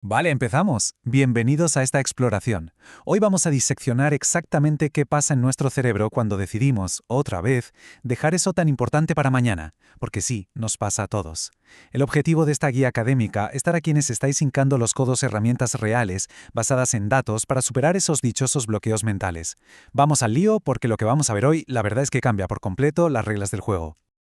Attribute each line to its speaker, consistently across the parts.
Speaker 1: Vale, empezamos. Bienvenidos a esta exploración. Hoy vamos a diseccionar exactamente qué pasa en nuestro cerebro cuando decidimos, otra vez, dejar eso tan importante para mañana, porque sí, nos pasa a todos. El objetivo de esta guía académica es dar a quienes estáis hincando los codos herramientas reales, basadas en datos, para superar esos dichosos bloqueos mentales. Vamos al lío porque lo que vamos a ver hoy, la verdad es que cambia por completo las reglas del juego.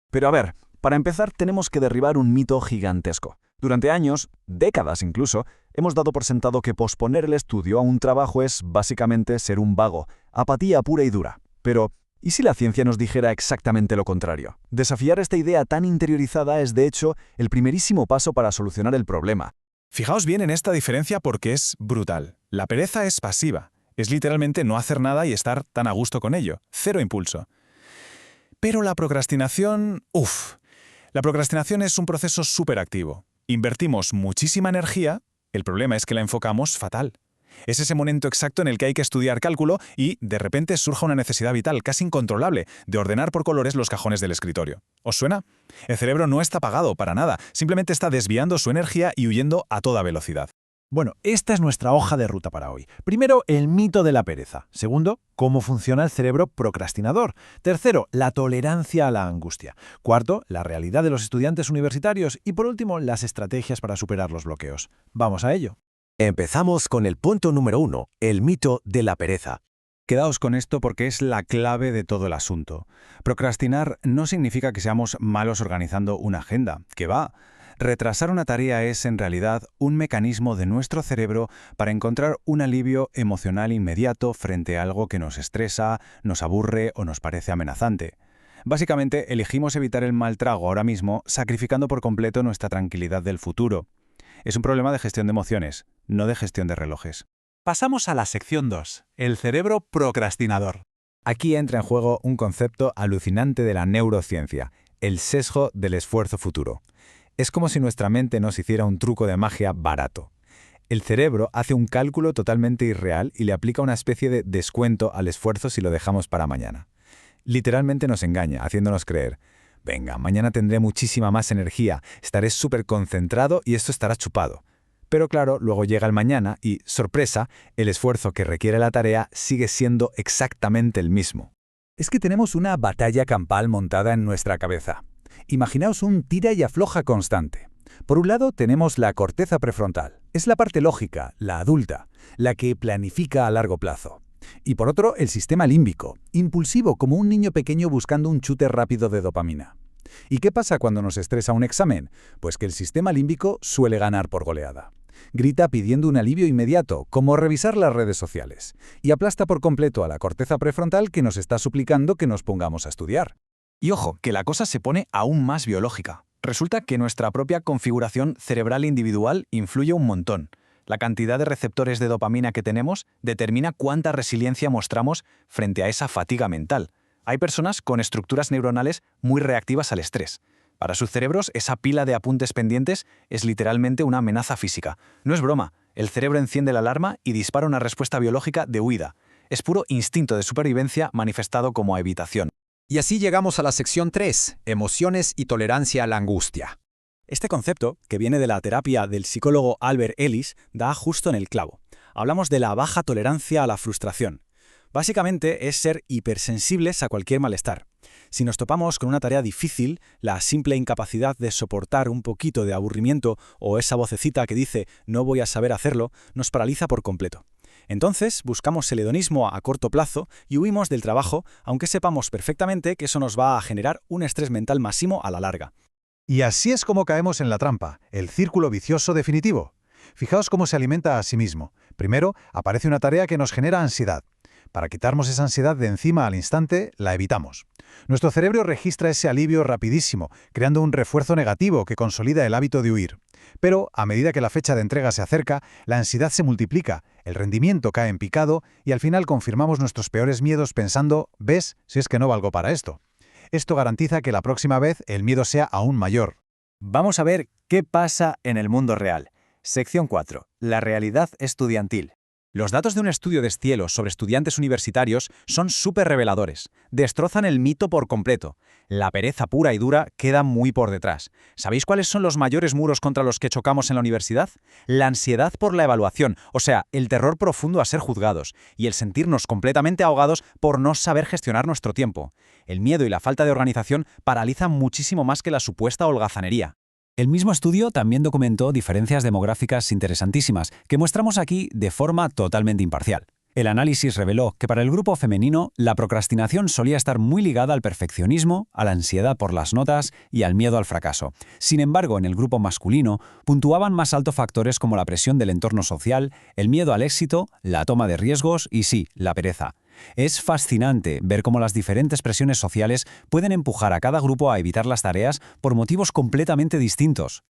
Speaker 2: Pero a ver, para empezar tenemos que derribar un mito gigantesco. Durante años, décadas incluso, hemos dado por sentado que posponer el estudio a un trabajo es básicamente ser un vago, apatía pura y dura. Pero, ¿y si la ciencia nos dijera exactamente lo contrario? Desafiar esta idea tan interiorizada es, de hecho, el primerísimo paso para solucionar el problema.
Speaker 3: Fijaos bien en esta diferencia porque es brutal. La pereza es pasiva. Es literalmente no hacer nada y estar tan a gusto con ello. Cero impulso. Pero la procrastinación... La procrastinación es un proceso súper activo. Invertimos muchísima energía, el problema es que la enfocamos fatal. Es ese momento exacto en el que hay que estudiar cálculo y, de repente, surge una necesidad vital, casi incontrolable, de ordenar por colores los cajones del escritorio. ¿Os suena? El cerebro no está apagado para nada, simplemente está desviando su energía y huyendo a toda velocidad.
Speaker 4: Bueno, esta es nuestra hoja de ruta para hoy. Primero, el mito de la pereza. Segundo, cómo funciona el cerebro procrastinador. Tercero, la tolerancia a la angustia. Cuarto, la realidad de los estudiantes universitarios. Y por último, las estrategias para superar los bloqueos. Vamos a ello.
Speaker 5: Empezamos con el punto número 1, el mito de la pereza.
Speaker 6: Quedaos con esto porque es la clave de todo el asunto. Procrastinar no significa que seamos malos organizando una agenda, que va. Retrasar una tarea es, en realidad, un mecanismo de nuestro cerebro para encontrar un alivio emocional inmediato frente a algo que nos estresa, nos aburre o nos parece amenazante. Básicamente, elegimos evitar el mal trago ahora mismo, sacrificando por completo nuestra tranquilidad del futuro. Es un problema de gestión de emociones, no de gestión de relojes.
Speaker 1: Pasamos a la sección 2, el cerebro procrastinador.
Speaker 6: Aquí entra en juego un concepto alucinante de la neurociencia, el sesgo del esfuerzo futuro. Es como si nuestra mente nos hiciera un truco de magia barato. El cerebro hace un cálculo totalmente irreal y le aplica una especie de descuento al esfuerzo si lo dejamos para mañana. Literalmente nos engaña, haciéndonos creer: venga, mañana tendré muchísima más energía, estaré súper concentrado y esto estará chupado. Pero claro, luego llega el mañana y, sorpresa, el esfuerzo que requiere la tarea sigue siendo exactamente el mismo.
Speaker 4: Es que tenemos una batalla campal montada en nuestra cabeza. Imaginaos un tira y afloja constante. Por un lado tenemos la corteza prefrontal. Es la parte lógica, la adulta, la que planifica a largo plazo. Y por otro, el sistema límbico, impulsivo como un niño pequeño buscando un chute rápido de dopamina. ¿Y qué pasa cuando nos estresa un examen? Pues que el sistema límbico suele ganar por goleada. Grita pidiendo un alivio inmediato, como revisar las redes sociales, y aplasta por completo a la corteza prefrontal que nos está suplicando que nos pongamos a estudiar.
Speaker 3: Y ojo, que la cosa se pone aún más biológica. Resulta que nuestra propia configuración cerebral individual influye un montón. La cantidad de receptores de dopamina que tenemos determina cuánta resiliencia mostramos frente a esa fatiga mental. Hay personas con estructuras neuronales muy reactivas al estrés. Para sus cerebros, esa pila de apuntes pendientes es literalmente una amenaza física. No es broma, el cerebro enciende la alarma y dispara una respuesta biológica de huida. Es puro instinto de supervivencia manifestado como evitación.
Speaker 7: Y así llegamos a la sección 3, emociones y tolerancia a la angustia.
Speaker 8: Este concepto, que viene de la terapia del psicólogo Albert Ellis, da justo en el clavo. Hablamos de la baja tolerancia a la frustración. Básicamente es ser hipersensibles a cualquier malestar. Si nos topamos con una tarea difícil, la simple incapacidad de soportar un poquito de aburrimiento o esa vocecita que dice «no voy a saber hacerlo» nos paraliza por completo. Entonces buscamos el hedonismo a corto plazo y huimos del trabajo, aunque sepamos perfectamente que eso nos va a generar un estrés mental máximo a la larga.
Speaker 4: Y así es como caemos en la trampa, el círculo vicioso definitivo. Fijaos cómo se alimenta a sí mismo. Primero, aparece una tarea que nos genera ansiedad. Para quitarnos esa ansiedad de encima al instante, la evitamos. Nuestro cerebro registra ese alivio rapidísimo, creando un refuerzo negativo que consolida el hábito de huir. Pero, a medida que la fecha de entrega se acerca, la ansiedad se multiplica, el rendimiento cae en picado y al final confirmamos nuestros peores miedos pensando, ¿ves? Si es que no valgo para esto. Esto garantiza que la próxima vez el miedo sea aún mayor.
Speaker 6: Vamos a ver qué pasa en el mundo real. Sección 4. La realidad estudiantil.
Speaker 7: Los datos de un estudio de Cielos sobre estudiantes universitarios son súper reveladores. Destrozan el mito por completo. La pereza pura y dura queda muy por detrás. ¿Sabéis cuáles son los mayores muros contra los que chocamos en la universidad? La ansiedad por la evaluación, o sea, el terror profundo a ser juzgados, y el sentirnos completamente ahogados por no saber gestionar nuestro tiempo. El miedo y la falta de organización paralizan muchísimo más que la supuesta holgazanería.
Speaker 1: El mismo estudio también documentó diferencias demográficas interesantísimas que mostramos aquí de forma totalmente imparcial. El análisis reveló que para el grupo femenino la procrastinación solía estar muy ligada al perfeccionismo, a la ansiedad por las notas y al miedo al fracaso. Sin embargo, en el grupo masculino puntuaban más alto factores como la presión del entorno social, el miedo al éxito, la toma de riesgos y sí, la pereza. Es fascinante ver cómo las diferentes presiones sociales pueden empujar a cada grupo a evitar las tareas por motivos completamente distintos.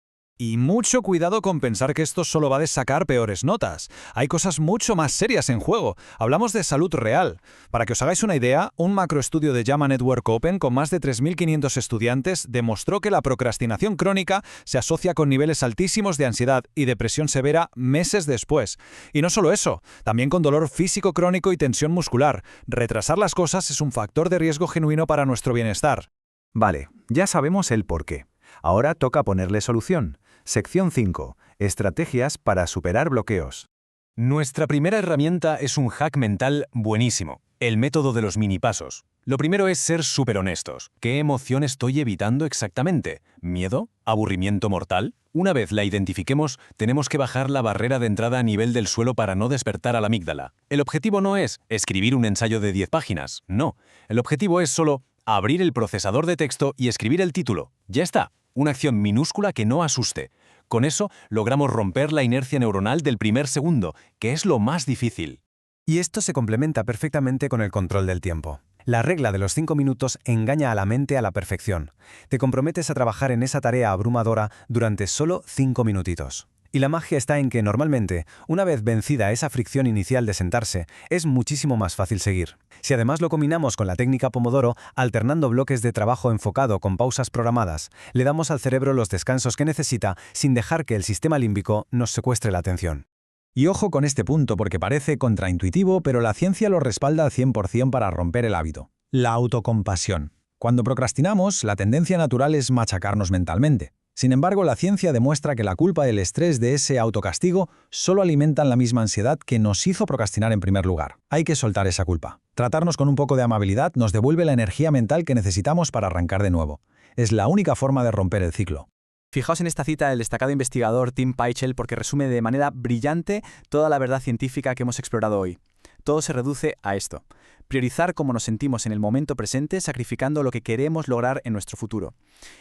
Speaker 3: Y mucho cuidado con pensar que esto solo va de sacar peores notas. Hay cosas mucho más serias en juego. Hablamos de salud real. Para que os hagáis una idea, un macroestudio de JAMA Network Open con más de 3.500 estudiantes demostró que la procrastinación crónica se asocia con niveles altísimos de ansiedad y depresión severa meses después. Y no solo eso, también con dolor físico crónico y tensión muscular. Retrasar las cosas es un factor de riesgo genuino para nuestro bienestar.
Speaker 6: Vale, ya sabemos el porqué. Ahora toca ponerle solución. Sección 5. Estrategias para superar bloqueos.
Speaker 5: Nuestra primera herramienta es un hack mental buenísimo, el método de los mini pasos. Lo primero es ser súper honestos. ¿Qué emoción estoy evitando exactamente? ¿Miedo? ¿Aburrimiento mortal? Una vez la identifiquemos, tenemos que bajar la barrera de entrada a nivel del suelo para no despertar a la amígdala. El objetivo no es escribir un ensayo de 10 páginas, no. El objetivo es solo abrir el procesador de texto y escribir el título. Ya está. Una acción minúscula que no asuste. Con eso logramos romper la inercia neuronal del primer segundo, que es lo más difícil.
Speaker 1: Y esto se complementa perfectamente con el control del tiempo. La regla de los 5 minutos engaña a la mente a la perfección. Te comprometes a trabajar en esa tarea abrumadora durante solo 5 minutitos. Y la magia está en que normalmente, una vez vencida esa fricción inicial de sentarse, es muchísimo más fácil seguir. Si además lo combinamos con la técnica Pomodoro, alternando bloques de trabajo enfocado con pausas programadas, le damos al cerebro los descansos que necesita sin dejar que el sistema límbico nos secuestre la atención.
Speaker 6: Y ojo con este punto porque parece contraintuitivo, pero la ciencia lo respalda al 100% para romper el hábito. La autocompasión. Cuando procrastinamos, la tendencia natural es machacarnos mentalmente. Sin embargo, la ciencia demuestra que la culpa y el estrés de ese autocastigo solo alimentan la misma ansiedad que nos hizo procrastinar en primer lugar. Hay que soltar esa culpa. Tratarnos con un poco de amabilidad nos devuelve la energía mental que necesitamos para arrancar de nuevo. Es la única forma de romper el ciclo.
Speaker 8: Fijaos en esta cita del destacado investigador Tim Pychyl porque resume de manera brillante toda la verdad científica que hemos explorado hoy. Todo se reduce a esto: priorizar cómo nos sentimos en el momento presente, sacrificando lo que queremos lograr en nuestro futuro.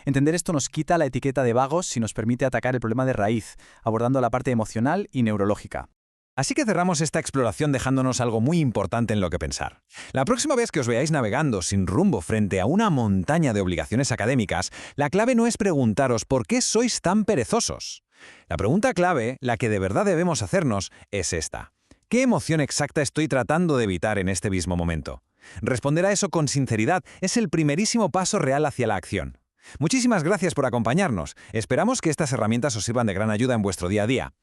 Speaker 8: Entender esto nos quita la etiqueta de vagos y nos permite atacar el problema de raíz, abordando la parte emocional y neurológica.
Speaker 5: Así que cerramos esta exploración dejándonos algo muy importante en lo que pensar. La próxima vez que os veáis navegando sin rumbo frente a una montaña de obligaciones académicas, la clave no es preguntaros por qué sois tan perezosos. La pregunta clave, la que de verdad debemos hacernos, es esta: ¿qué emoción exacta estoy tratando de evitar en este mismo momento? Responder a eso con sinceridad es el primerísimo paso real hacia la acción. Muchísimas gracias por acompañarnos. Esperamos que estas herramientas os sirvan de gran ayuda en vuestro día a día.